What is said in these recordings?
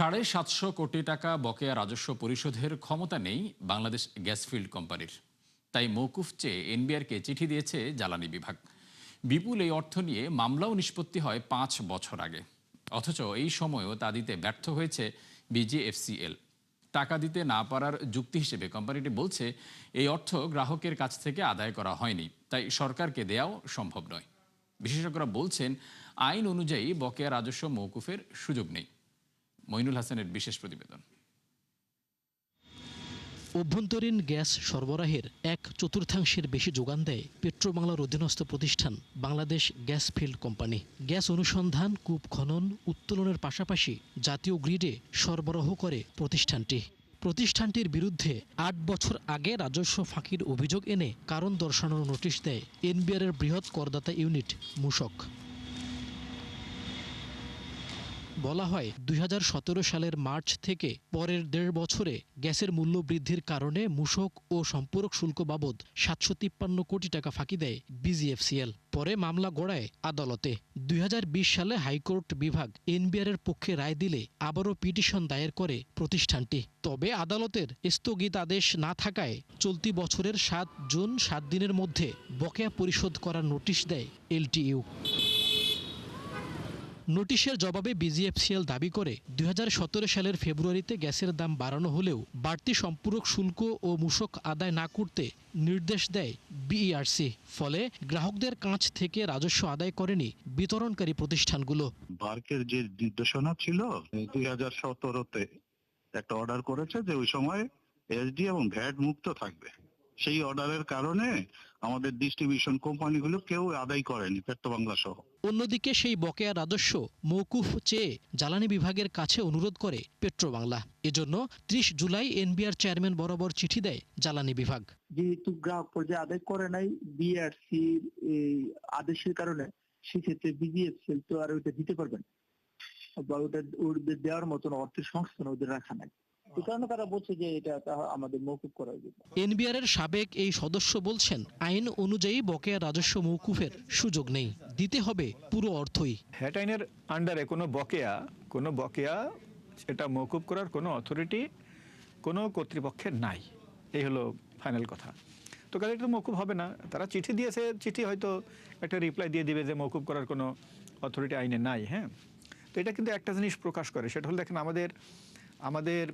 750 কোটি টাকা বকেয়া রাজস্ব পরিশোধের ক্ষমতা নেই বাংলাদেশ গ্যাস ফিল্ড কোম্পানির। তাই মওকুফ চেয়ে এনবিআরকে চিঠি দিয়েছে জ্বালানি বিভাগ। বিপুল এই অর্থ নিয়ে মামলাও নিষ্পত্তি হয় 5 বছর আগে। অথচ এই সময়ও তা দিতে ব্যর্থ হয়েছে বিজিএফসিএল। টাকা দিতে না পারার যুক্তি হিসেবে কোম্পানিটি বলছে, এই অর্থ গ্রাহকের কাছ থেকে আদায় করা হয়নি, তাই সরকারকে দেওয়াও সম্ভব নয়। বিশেষজ্ঞরা বলছেন, আইন অনুযায়ী বকেয়া রাজস্ব মওকুফের সুযোগ নেই। মইনুল হাসানের বিশেষ প্রতিবেদন। অভ্যন্তরীণ গ্যাস সরবরাহের 1/4 বেশি যোগান দেয় পেট্রোবাংলার অধীনস্থ প্রতিষ্ঠান Bangladesh gas field company. Gas অনুসন্ধান, কূপ খনন, উত্তোলনের পাশাপাশি জাতীয় গ্রিডে সরবরাহ করে প্রতিষ্ঠানটির বিরুদ্ধে 8 বছর আগে রাজস্ব ফাঁকির অভিযোগ এনে কারণ দর্শানোর নোটিশ দেয় এনবিআরের বৃহৎ করদাতা ইউনিট মূসক। বলা হয়, 2017 সালের মার্চ থেকে পরের 1.5 বছরে গ্যাসের মূল্য বৃদ্ধির কারণে মূসক ও সম্পূরক শুল্ক বাবদ 753 কোটি টাকা ফাঁকি দেয় বিজিএফসিএল। পরে মামলা গড়ায় আদালতে। 2020 সালে হাইকোর্ট বিভাগ এনবিআরের পক্ষে রায় দিলে আবারও পিটিশন দায়ের করে প্রতিষ্ঠানটি। তবে আদালতের স্থগিতাদেশ না থাকায় চলতি বছরের 7 জুন 7 দিনের মধ্যে বকেয়া পরিশোধ করার নোটিশ দেয় এলটিইউ। নোটিশের জবাবে বিজিএফসিএল দাবি করে, 2017 সালের ফেব্রুয়ারিতে গ্যাসের দাম বাড়ানো হলেও বাড়তি সম্পূরক শুল্ক ও মূসক আদায় না করতে নির্দেশ দেয় বিইআরসি। ফলে গ্রাহকদের কাছ থেকে রাজস্ব আদায় করেনি বিতরণকারী প্রতিষ্ঠানগুলো। বার্কের যে নির্দেশনা ছিল 2017-তে একটা অর্ডার করেছে যে ওই সময় এসডি এবং ভ্যাট মুক্ত থাকবে। সেই অর্ডারের কারণে আমাদের ডিস্ট্রিবিউশন কোম্পানিগুলো কেউ আদায় করেনি, পেট্রোবাংলা সহ। অন্যদিকে সেই বকেয়া রাজস্ব মওকুফ চেয়ে জ্বালানি বিভাগের কাছে অনুরোধ করে পেট্রোবাংলা। এজন্য 30 জুলাই এনবিআর চেয়ারম্যান বরাবর চিঠি দেয় জ্বালানি বিভাগ। যেহেতু গ্রাহক পর্যায়ে আদায় করে নাই বিআরসি আদেশের কারণে, সেক্ষেত্রে বিজিএফসিএল তো আর ওইটা দিতে পারবেন বা ওটা ওদের দেওয়ার মতন অর্থের সংস্থান ওদের রাখা নাই। এই কারণে তারা বলছে যে এটা আমাদের মওকুফ করা উচিত। এনবিআর এর সাবেক এই সদস্য বলছেন, আইন অনুযায়ী বকেয়া রাজস্ব মওকুফের সুযোগ নেই, দিতে হবে পুরো অর্থই। হ্যাট আইনের আন্ডারে কোনো বকেয়া সেটা মওকুফ করার কোনো অথরিটি কোনো কর্তৃপক্ষের নাই। এই হলো ফাইনাল কথা। তো কাজে এটা মওকুফ হবে না। তারা চিঠি দিয়েছে, চিঠি হয়তো একটা রিপ্লাই দিয়ে দিবে যে মওকুফ করার কোনো অথরিটি আইনে নাই। হ্যাঁ, তো এটা কিন্তু একটা জিনিস প্রকাশ করে, সেটা হলো দেখেন আমাদের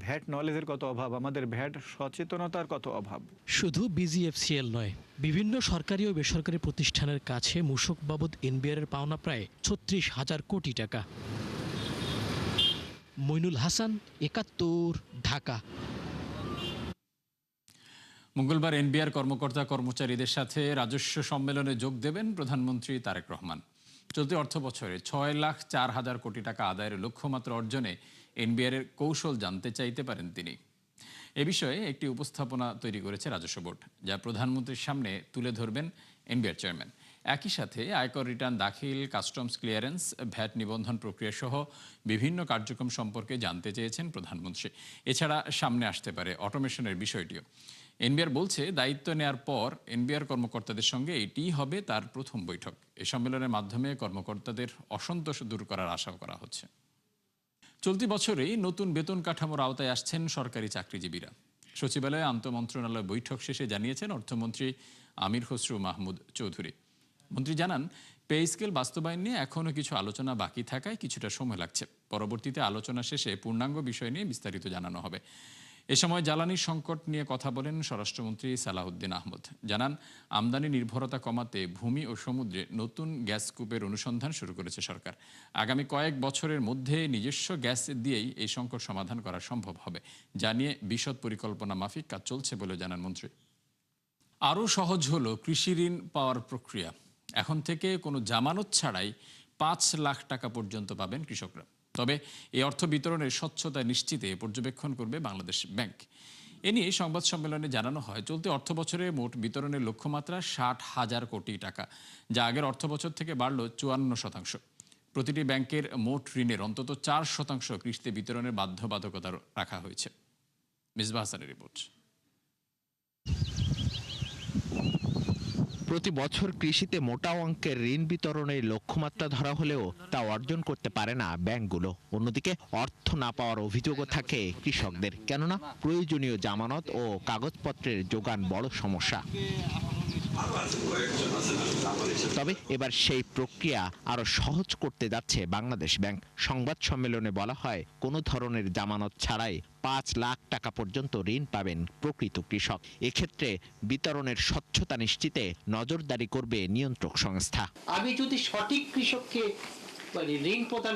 ভ্যাট নলেজের কত অভাব, আমাদের ভ্যাট সচেতনতার কত অভাব। শুধু বিজিএফসিএল নয়, বিভিন্ন সরকারি ও বেসরকারি প্রতিষ্ঠানের কাছে মূসক বাবদ এনবিআর এর পাওনা প্রায় 36,000 কোটি টাকা। মইনুল হাসান, 71, ঢাকা। মঙ্গলবার এনবিআর কর্মকর্তা কর্মচারীদের সাথে রাজস্ব সম্মেলনে যোগ দেবেন প্রধানমন্ত্রী তারেক রহমান। চলতি অর্থ বছরে 6,04,000 কোটি টাকা আদায়ের লক্ষ্যমাত্রা অর্জনে এনবিআর এর কৌশল জানতে চাইতে পারেন তিনি। এ বিষয়ে একটি উপস্থাপনা তৈরি করেছে রাজস্ব বোর্ড, যা প্রধানমন্ত্রীর সামনে তুলে ধরবেন এনবিআর চেয়ারম্যান। একই সাথে আয়কর রিটার্ন দাখিল, কাস্টমস ক্লিয়ারেন্স, ভ্যাট নিবন্ধন প্রক্রিয়া সহ বিভিন্ন কার্যক্রম সম্পর্কে জানতে চেয়েছেন প্রধানমন্ত্রী। এছাড়া সামনে আসতে পারে অটোমেশনের বিষয়টিও। এনবিআর বলছে, দায়িত্ব নেয়ার পর এনবিআর কর্মকর্তাদের সঙ্গে এটিই হবে তার প্রথম বৈঠক। এ সম্মেলনের মাধ্যমে কর্মকর্তাদের অসন্তোষ দূর করার আশা করা হচ্ছে। চলতি বছরেই নতুন বেতন কাঠামোর আওতায় আসছেন সরকারি চাকরিজীবীরা। সচিবালয়ে আন্তঃমন্ত্রণালয় বৈঠক শেষে জানিয়েছেন অর্থমন্ত্রী আমির খসরু মাহমুদ চৌধুরী। মন্ত্রী জানান, পে স্কেল বাস্তবায়ন নিয়ে এখনও কিছু আলোচনা বাকি থাকায় কিছুটা সময় লাগছে। পরবর্তীতে আলোচনা শেষে পূর্ণাঙ্গ বিষয় নিয়ে বিস্তারিত জানানো হবে। এ সময় জ্বালানির সংকট নিয়ে কথা বলেন স্বরাষ্ট্রমন্ত্রী সালাউদ্দিন আহমদ। জানান, আমদানি নির্ভরতা কমাতে ভূমি ও সমুদ্রে নতুন গ্যাস কূপের অনুসন্ধান শুরু করেছে সরকার। আগামী কয়েক বছরের মধ্যে নিজস্ব গ্যাস দিয়েই এই সংকট সমাধান করা সম্ভব হবে। জানিয়ে বিশদ পরিকল্পনা মাফিক কাজ চলছে বলে জানান মন্ত্রী। আরও সহজ হলো কৃষি ঋণ পাওয়ার প্রক্রিয়া। এখন থেকে কোনো জামানত ছাড়াই 5 লাখ টাকা পর্যন্ত পাবেন কৃষকরা। তবে এই অর্থ বিতরণের স্বচ্ছতা নিশ্চিতে পর্যবেক্ষণ করবে বাংলাদেশ ব্যাংক। এ নিয়ে সংবাদ সম্মেলনে জানানো হয়, চলতি অর্থ বছরে মোট বিতরণের লক্ষ্যমাত্রা 60,000 কোটি টাকা, যা আগের অর্থ বছর থেকে বাড়ল 54%। প্রতিটি ব্যাংকের মোট ঋণের অন্তত 4% কিস্তি বিতরণের বাধ্যবাধকতা রাখা হয়েছে। মিসবাহ হাসানের রিপোর্ট। প্রতি বছর কৃষিতে মোটা অঙ্কের ঋণ বিতরণের লক্ষ্যমাত্রা ধরা হলেও তা অর্জন করতে পারে না ব্যাংকগুলো। অন্যদিকে অর্থ না পাওয়ার অভিযোগও থাকে কৃষকদের, কেননা প্রয়োজনীয় জামানত ও কাগজপত্রের যোগান বড় সমস্যা। তবে এবার সেই প্রক্রিয়া আরো সহজ করতে যাচ্ছে বাংলাদেশ ব্যাংক। সংবাদ সম্মেলনে বলা হয়, কোনো ধরনের জামানত ছাড়াই 5 লাখ টাকা পর্যন্ত ঋণ পাবেন প্রকৃত কৃষক। এক্ষেত্রে বিতরণের স্বচ্ছতা নিশ্চিতে নজরদারি করবে নিয়ন্ত্রক সংস্থা। আমি যদি সঠিক কৃষককে ঋণ প্রদান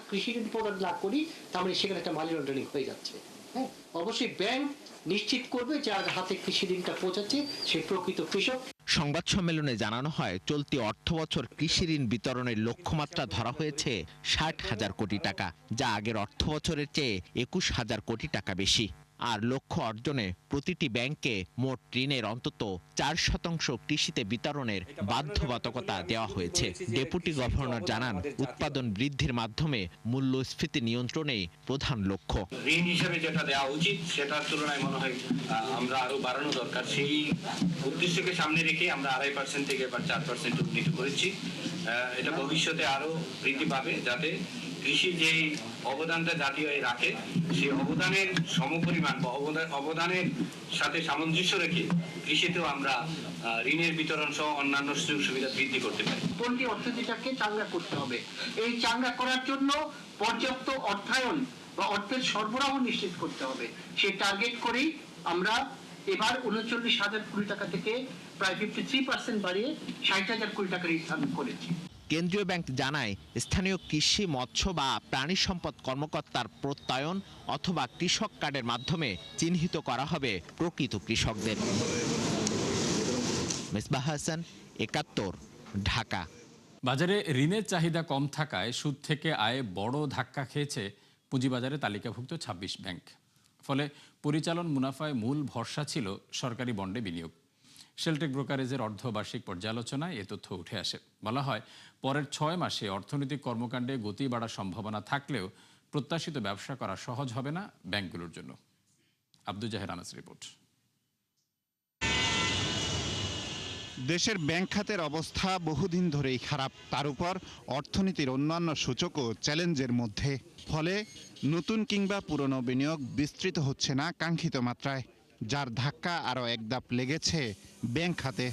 কৃষি ঋণ প্রদান না করি, তাহলে সেখানে একটা মানি লন্ডারিং হয়ে যাচ্ছে। হ্যাঁ, অবশ্যই ব্যাংক নিশ্চিত করবে যার হাতে কৃষি ঋণটা পৌঁছাচ্ছে সে প্রকৃত কৃষক। সংবাদ সম্মেলনে জানানো হয়, চলতি অর্থবছর কৃষি ঋণ বিতরণের লক্ষ্যমাত্রা ধরা হয়েছে 60,000 কোটি টাকা, যা আগের অর্থবছরের চেয়ে 21,000 কোটি টাকা বেশি। আর লক্ষ্য অর্জনে প্রতিটি ব্যাংকে মোট ঋণের অন্তত 4% কৃষিতে বিতরণের বাধ্যবাধকতা দেওয়া হয়েছে। ডেপুটি গভর্নর জানান, উৎপাদন বৃদ্ধির মাধ্যমে মূল্যস্ফীতি নিয়ন্ত্রণেই প্রধান লক্ষ্য। ঋণ হিসেবে যেটা দেওয়া উচিত সেটার তুলনায় মনে হয় আমরা আরো বাড়ানো দরকার। সেই উদ্দেশ্যকে সামনে রেখে আমরা 2.5% থেকে এবার 4% উন্নীত করেছি। এটা ভবিষ্যতে আরো বৃদ্ধি পাবে, যাতে কৃষি যে অবদানটা জাতীয় রাখে সেই অবদানের সমপরিমাণ বা অবদানের সাথে সামঞ্জস্য রেখে কৃষিতেও আমরা ঋণের বিতরণ সহ অন্যান্য সুযোগ সুবিধা বৃদ্ধি করতে পারি। পল্লী অর্থনীতিটাকে চাঙ্গা করতে হবে। এই চাঙ্গা করার জন্য পর্যাপ্ত অর্থায়ন বা অর্থের সরবরাহ নিশ্চিত করতে হবে। সেই টার্গেট করেই আমরা এবার 39,000 কোটি টাকা থেকে প্রায় 53% বাড়িয়ে 60,000 কোটি টাকা নির্ধারণ করেছি। কেন্দ্রীয় ব্যাংক জানায়, স্থানীয় কৃষি, মৎস্য বা প্রাণী সম্পদ কর্মকর্তার প্রত্যয়ন অথবা কৃষক কার্ডের মাধ্যমে চিহ্নিত করা হবে প্রকৃত কৃষকদের। মিসবাহ হাসান, 71, ঢাকা। বাজারে ঋণের চাহিদা কম থাকায় সুদ থেকে আয়ে বড় ধাক্কা খেয়েছে পুঁজিবাজারে তালিকাভুক্ত 26 ব্যাংক। ফলে পরিচালন মুনাফায় মূল ভরসা ছিল সরকারি বন্ডে বিনিয়োগ। শেলটেক ব্রোকারেজের অর্ধবার্ষিক পর্যালোচনায় এ তথ্য উঠে আসে। বলা হয়, পরের 6 মাসে অর্থনৈতিক কর্মকাণ্ডে গতি বাড়ার সম্ভাবনা থাকলেও প্রত্যাশিত ব্যবসা করা সহজ হবে না ব্যাংকগুলোর জন্য। আব্দুল জাহের আনাস রিপোর্ট। দেশের ব্যাংক খাতের অবস্থা বহুদিন ধরেই খারাপ, তার উপর অর্থনীতির অন্যান্য সূচকও চ্যালেঞ্জের মধ্যে। ফলে নতুন কিংবা পুরনো বিনিয়োগ বিস্তৃত হচ্ছে না কাঙ্ক্ষিত মাত্রায়, যার ধাক্কা আরও এক ধাপ লেগেছে ব্যাংক খাতে।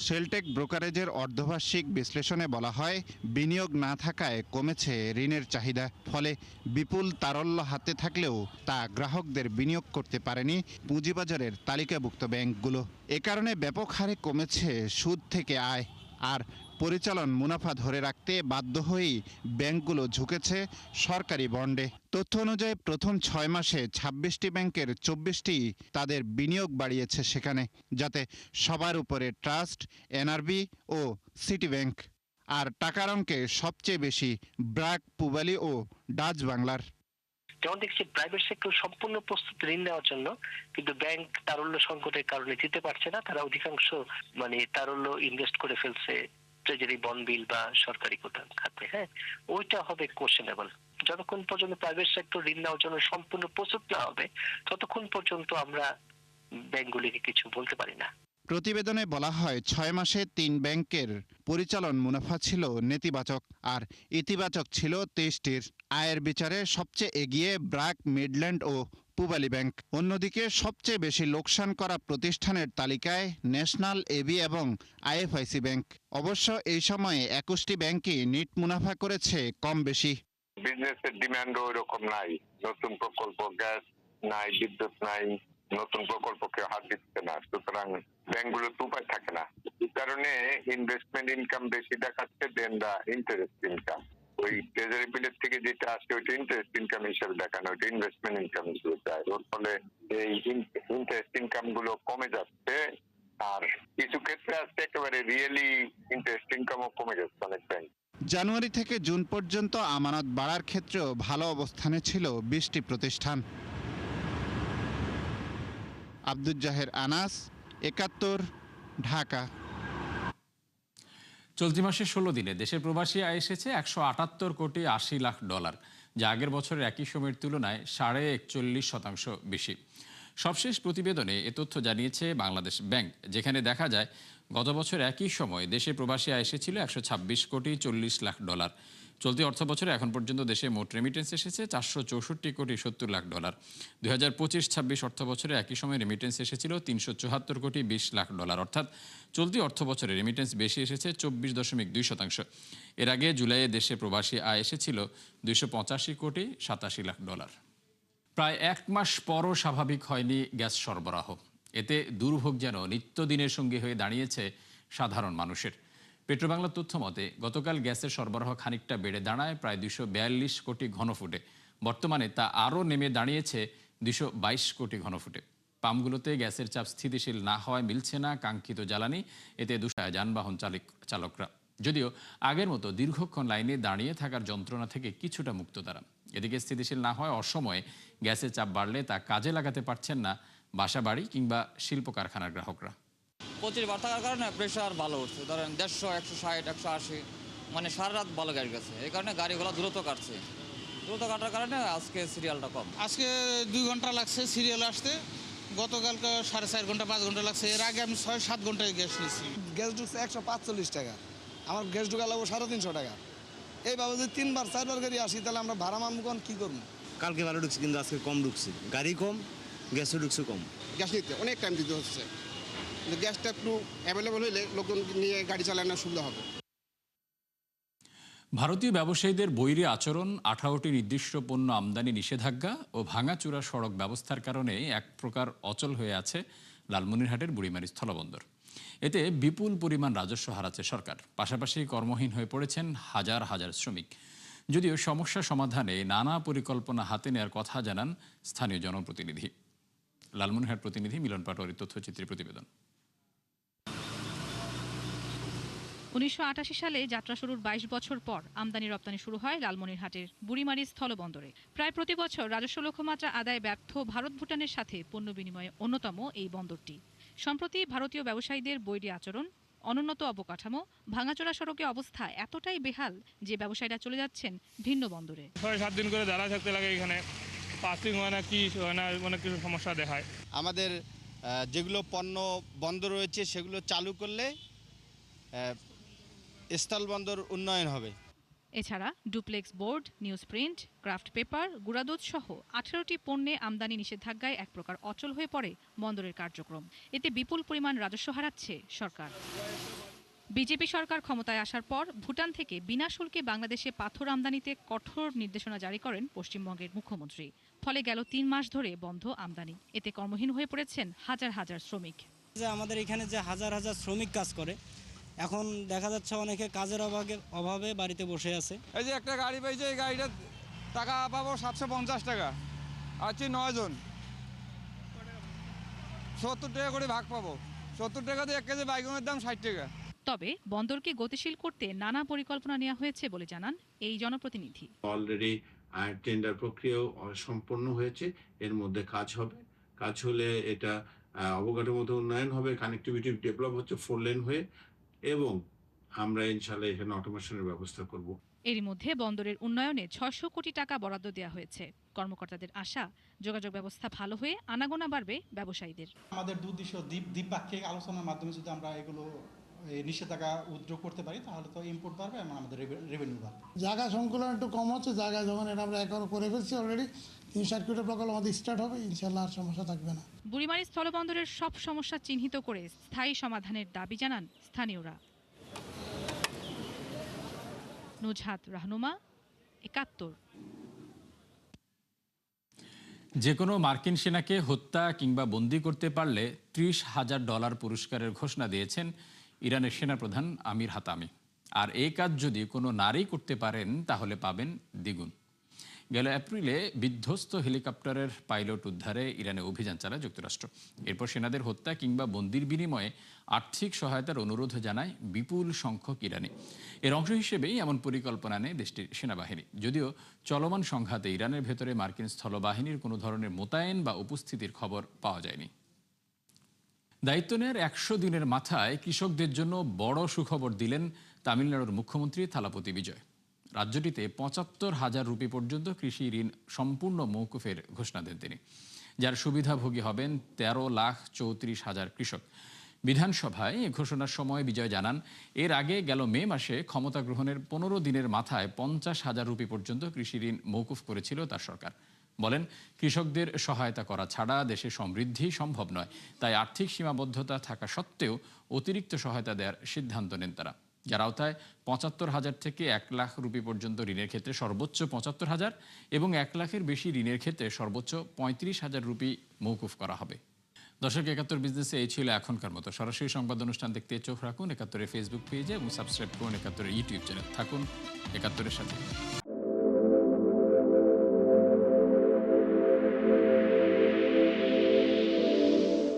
শেলটেক ব্রোকারেজের অর্ধবার্ষিক বিশ্লেষণে বলা হয়, বিনিয়োগ না থাকায় কমেছে ঋণের চাহিদা। ফলে বিপুল তারল্য হাতে থাকলেও তা গ্রাহকদের বিনিয়োগ করতে পারেনি পুঁজিবাজারের তালিকাভুক্ত ব্যাংকগুলো। এ কারণে ব্যাপক হারে কমেছে সুদ থেকে আয়। আর পরিচালন মুনাফা ধরে রাখতে বাধ্য হয়েই ব্যাংকগুলো ঝুঁকেছে সরকারি বন্ডে। তথ্য অনুযায়ী প্রথম 6 মাসে 26টি ব্যাংকের 24টি তাদের বিনিয়োগ বাড়িয়েছে সেখানে, যাতে সবার উপরে ট্রাস্ট, এনআরবি ও সিটি ব্যাংক। আর টাকার অঙ্কে সবচেয়ে বেশি ব্র্যাক, পূবালী ও ডাচ বাংলার। যেমন দেখছি প্রাইভেট সেক্টর সম্পূর্ণ প্রস্তুত ঋণ নেওয়ার জন্য, কিন্তু ব্যাংক তারল্য সংকটের কারণে দিতে পারছে না। তারা অধিকাংশ তারল্য ইনভেস্ট করে ফেলছে ট্রেজারি বন্ড বিল বা সরকারি খাতে। হ্যাঁ, ওইটা হবে কোয়েশ্চেনেবল। যতক্ষণ পর্যন্ত প্রাইভেট সেক্টর ঋণ নেওয়ার জন্য সম্পূর্ণ প্রস্তুত না হবে, ততক্ষণ পর্যন্ত আমরা ব্যাংকগুলিকে কিছু বলতে পারি না। প্রতিবেদনে বলা হয়, 6 মাসে 3 ব্যাংকের পরিচালন মুনাফা ছিল নেতিবাচক, আর ইতিবাচক ছিল 23টির। আয়ের বিচারে সবচেয়ে এগিয়ে ব্র্যাক, মিডল্যান্ড ও পূবালী ব্যাংক। অন্যদিকে সবচেয়ে বেশি লোকসান করা প্রতিষ্ঠানের তালিকায় ন্যাশনাল, এবি এবং আইএফআইসি ব্যাংক। অবশ্য এই সময়ে 21টি ব্যাংকই নিট মুনাফা করেছে কম বেশি। বিজনেসের ডিমান্ডও ওইরকম নাই, নতুন প্রকল্প, গ্যাস নাই, বিদ্যুৎ নাই, নতুন প্রকল্পকে হাত দিচ্ছে না, সুতরাং ব্যাংকগুলো তো উপায় থাকে না। এই কারণে ইনভেস্টমেন্ট ইনকাম বেশি দেখাচ্ছে দেন দা ইন্টারেস্ট ইনকাম। ওই ট্রেজারি বিলের থেকে যেটা আসছে ওইটা ইন্টারেস্ট ইনকাম হিসেবে দেখানো, ওইটা ইনভেস্টমেন্ট ইনকাম হিসেবে দেয়। ওর ফলে এই ইন্টারেস্ট ইনকাম গুলো কমে যাচ্ছে, আর কিছু ক্ষেত্রে আসছে একেবারে রিয়েলি ইন্টারেস্ট ইনকামও কমে যাচ্ছে অনেক ব্যাংক। জানুয়ারি থেকে জুন পর্যন্ত আমানত বাড়ার ক্ষেত্রেও ভালো অবস্থানে ছিল 20টি প্রতিষ্ঠান। আব্দুল জাহের আনাস, 71, ঢাকা। চলতি মাসে 16 দিনে দেশের প্রবাসী আয় এসেছে $178 কোটি 80 লাখ, যা আগের বছরের একই সময়ের তুলনায় 41.5% বেশি। সবশেষ প্রতিবেদনে এ তথ্য জানিয়েছে বাংলাদেশ ব্যাংক, যেখানে দেখা যায় গত বছর একই সময় দেশে প্রবাসী আয় এসেছিল 126 কোটি 40 লাখ ডলার। চলতি অর্থ বছরে এখন পর্যন্ত দেশে মোট রেমিটেন্স এসেছে 464 কোটি 70 লাখ ডলার। 2025-26 অর্থ বছরে একই সময় রেমিটেন্স এসেছিল 374 কোটি 20 লাখ ডলার। অর্থাৎ চলতি অর্থ বছরে রেমিটেন্স বেশি এসেছে 24.2%। এর আগে জুলাইয়ে দেশে প্রবাসী আয় এসেছিল 285 কোটি 87 লাখ ডলার। প্রায় এক মাস পরও স্বাভাবিক হয়নি গ্যাস সরবরাহ। এতে দুর্ভোগ যেন নিত্যদিনের সঙ্গী হয়ে দাঁড়িয়েছে সাধারণ মানুষের। পেট্রোবাংলার তথ্য মতে গতকাল গ্যাসের সরবরাহ খানিকটা বেড়ে দাঁড়ায় প্রায় 242 কোটি ঘনফুটে। বর্তমানে তা আরও নেমে দাঁড়িয়েছে 222 কোটি ঘনফুটে। পাম্পগুলোতে গ্যাসের চাপ স্থিতিশীল না হওয়ায় মিলছে না কাঙ্ক্ষিত জ্বালানি। এতে দুঃসায় যানবাহন চালকরা। যদিও আগের মতো দীর্ঘক্ষণ লাইনে দাঁড়িয়ে থাকার যন্ত্রণা থেকে কিছুটা মুক্ত তারা। এদিকে স্থিতিশীল না হয় অসময়ে গ্যাসের চাপ বাড়লে তা কাজে লাগাতে পারছেন না বাসাবাড়ি কিংবা শিল্প কারখানার গ্রাহকরা। প্রতিবার থাকার কারণে প্রেশার ভালো উঠছে, ধরেন 150, 160, 180, মানে সারা রাত ভালো গাড়ি গেছে। এই কারণে গাড়িগুলো দ্রুত কাটছে। দ্রুত কাটার কারণে আজকে সিরিয়ালটা কম। আজকে 2 ঘন্টা লাগছে সিরিয়াল আসতে, গতকালকে 4.5 ঘন্টা 5 ঘন্টা লাগছে। এর আগে আমি 6-7 ঘন্টায় গ্যাস নিয়েছি। গ্যাস ঢুকছে 145 টাকা, আমার গ্যাস ঢুকা লাগবো 350 টাকা। এইভাবে যদি 3বার 4বার গাড়ি আসি তাহলে আমরা ভাড়া মানবো কি করবো? কালকে ভালো ঢুকছে কিন্তু আজকে কম ঢুকছে, গাড়ি কম, গ্যাসও ঢুকছে কম। গ্যাস নিতে অনেক টাইম দিতে হচ্ছে, গ্যাসটা একটু অ্যাভেলেবল হইলে লোকজন নিয়ে গাড়ি চালানোর সুবিধা হবে। ভারতীয় ব্যবসায়ীদের বৈরী আচরণ, 18টি নির্দিষ্ট পণ্য আমদানি নিষেধাজ্ঞা ও ভাঙাচুরা সড়ক ব্যবস্থার কারণে এক প্রকার অচল হয়ে আছে লালমনিরহাটের বুড়িমারী স্থলবন্দর। এতে বিপুল পরিমাণ রাজস্ব হারাচ্ছে সরকার। পাশাপাশি কর্মহীন হয়ে পড়েছেন হাজার হাজার শ্রমিক। যদিও সমস্যা সমাধানে নানা পরিকল্পনা হাতে নেওয়ার কথা জানান স্থানীয় জনপ্রতিনিধি। লালমনিরহাট প্রতিনিধি মিলন পাটোয়ারির তথ্যচিত্রী প্রতিবেদন। 1988 সালে যাত্রা শুরুর 22 বছর পর আমদানি রপ্তানি শুরু হয় লালমনিরহাটের বুড়িমারী স্থলবন্দরে। প্রায় প্রতি বছর রাজস্ব লক্ষ্যমাত্রা আদায় ব্যর্থ ভারত ভুটানের সাথে পণ্য বিনিময়ে অন্যতম এই বন্দরটি। সম্প্রতি ভারতীয় ব্যবসায়ীদের বৈরী আচরণ, অনুন্নত অবকাঠামো, ভাঙাচোরা সড়কে অবস্থা এতটাই বেহাল যে ব্যবসায়ীরা চলে যাচ্ছেন ভিন্ন বন্দরে। 6-7 দিন করে দাঁড়া থাকতে লাগে এখানে, পাসিং হয় না, কি হয় না, অনেক কিছু সমস্যা দেখায়। আমাদের যেগুলো পণ্য বন্ধ রয়েছে সেগুলো চালু করলে স্থলবন্দর উন্নয়ন হবে। এছাড়া duplex board, news print, craft paper, গুঁড়াদুধ সহ 18টি পণ্যে আমদানি নিষেধাজ্ঞায় এক প্রকার অচল হয়ে পড়ে বন্দরের কার্যক্রম। এতে বিপুল পরিমাণ রাজস্ব হারাচ্ছে সরকার। বিজেপি সরকার ক্ষমতায় আসার পর ভুটান থেকে বিনা শুল্কে বাংলাদেশে পাথর আমদানিতে কঠোর নির্দেশনা জারি করেন পশ্চিমবঙ্গের মুখ্যমন্ত্রী। ফলে গেল 3 মাস ধরে বন্ধ আমদানি। এতে কর্মহীন হয়ে পড়েছেন হাজার হাজার শ্রমিক। আমাদের এখানে যে হাজার হাজার শ্রমিক কাজ করে, এখন দেখা যাচ্ছে অনেকে কাজের অভাবে বাড়িতে বসে আছে। এই যে একটা গাড়ি পাইছে, এই গাড়িটা টাকা পাবো 750 টাকা, আছি 9 জন, 70 টাকা করে ভাগ পাবো। 70 টাকা দিয়ে 1 কেজি বাইগনের দাম 60 টাকা। তবে বন্দরকে গতিশীল করতে নানা পরিকল্পনা নেওয়া হয়েছে বলে জানান এই জনপ্রতিনিধি। অলরেডি টেন্ডার প্রক্রিয়াও সম্পন্ন হয়েছে, এর মধ্যে কাজ হবে। কাজ হলে এটা অবকাঠামোগত উন্নয়ন হবে, কানেক্টিভিটি ডেভেলপ হচ্ছে 4 লেন হয়ে, এবং আমরা ইনশাআল্লাহ এখানে অটোমেশনের ব্যবস্থা করব। এরই মধ্যে বন্দরের উন্নয়নে 600 কোটি টাকা বরাদ্দ দেওয়া হয়েছে। কর্মকর্তাদের আশা, যোগাযোগ ব্যবস্থা ভালো হয়ে আনাগোনা বাড়বে ব্যবসায়ীদের। আমাদের দুদেশীয় দ্বিপাক্ষিক আলোচনার মাধ্যমে যদি আমরা এগুলো নিষেধাজ্ঞা উদ্যোগ করতে পারি তাহলে তো ইম্পোর্ট বাড়বে এবং আমাদের রেভিনিউ বাড়বে। জায়গা সংকুলন একটু কম হচ্ছে, জায়গা যখন এটা আমরা একবার করে ফেলছি অলরেডি, 3-4 কোটি প্রকল্প আমাদের স্টার্ট হবে, ইনশাআল্লাহ আর সমস্যা থাকবে না। বুড়িমারী স্থলবন্দরের সব সমস্যা চিহ্নিত করে স্থায়ী সমাধানের দাবি জানান স্থানীয়রা। নুজহাত রাহনুমা, 71। যে কোনো মার্কিন সেনাকে হত্যা কিংবা বন্দী করতে পারলে $30,000 পুরস্কারের ঘোষণা দিয়েছেন ইরানের সেনাপ্রধান আমির হাতামি। আর এই কাজ যদি কোনো নারী করতে পারেন তাহলে পাবেন দ্বিগুণ। গেল এপ্রিলে বিধ্বস্ত হেলিকপ্টারের পাইলট উদ্ধারে ইরানে অভিযান চালায় যুক্তরাষ্ট্র। এরপর সেনাদের হত্যা কিংবা বন্দির বিনিময়ে আর্থিক সহায়তার অনুরোধ জানায় বিপুল সংখ্যক ইরানি। এর অংশ হিসেবেই এমন পরিকল্পনা নেয় দেশটির সেনাবাহিনী। যদিও চলমান সংঘাতে ইরানের ভেতরে মার্কিন স্থলবাহিনীর কোনো ধরনের মোতায়েন বা উপস্থিতির খবর পাওয়া যায়নি। দায়িত্ব নেওয়ার 100 দিনের মাথায় কৃষকদের জন্য বড় সুখবর দিলেন তামিলনাড়ুর মুখ্যমন্ত্রী থালাপতি বিজয়। রাজ্যটিতে 75,000 রুপি পর্যন্ত কৃষি ঋণ সম্পূর্ণ মৌকুফের ঘোষণা দেন তিনি। যার সুবিধাভোগী হবেন 13,34,000 কৃষক। বিধানসভায় এ ঘোষণার সময় বিজয় জানান, এর আগে গেল মে মাসে ক্ষমতা গ্রহণের 15 দিনের মাথায় 50,000 রুপি পর্যন্ত কৃষি ঋণ মৌকুফ করেছিল তার সরকার। বলেন, কৃষকদের সহায়তা করা ছাড়া দেশে সমৃদ্ধি সম্ভব নয়, তাই আর্থিক সীমাবদ্ধতা থাকা সত্ত্বেও অতিরিক্ত সহায়তা দেওয়ার সিদ্ধান্ত নেন তারা, যার আওতায় 75,000 থেকে 1 লাখ রুপি পর্যন্ত ঋণের ক্ষেত্রে সর্বোচ্চ 75,000 এবং 1 লাখের বেশি ঋণের ক্ষেত্রে সর্বোচ্চ 35,000 রুপি মৌকুফ করা হবে। দর্শক, ৭১ বিজনেসে এই ছিল এখনকার মতো। সরাসরি সংবাদ অনুষ্ঠান দেখতে চোখ রাখুন ৭১-এর ফেসবুক পেজে এবং সাবস্ক্রাইব করুন ৭১-এর ইউটিউব চ্যানেল। থাকুন ৭১-এর সাথে।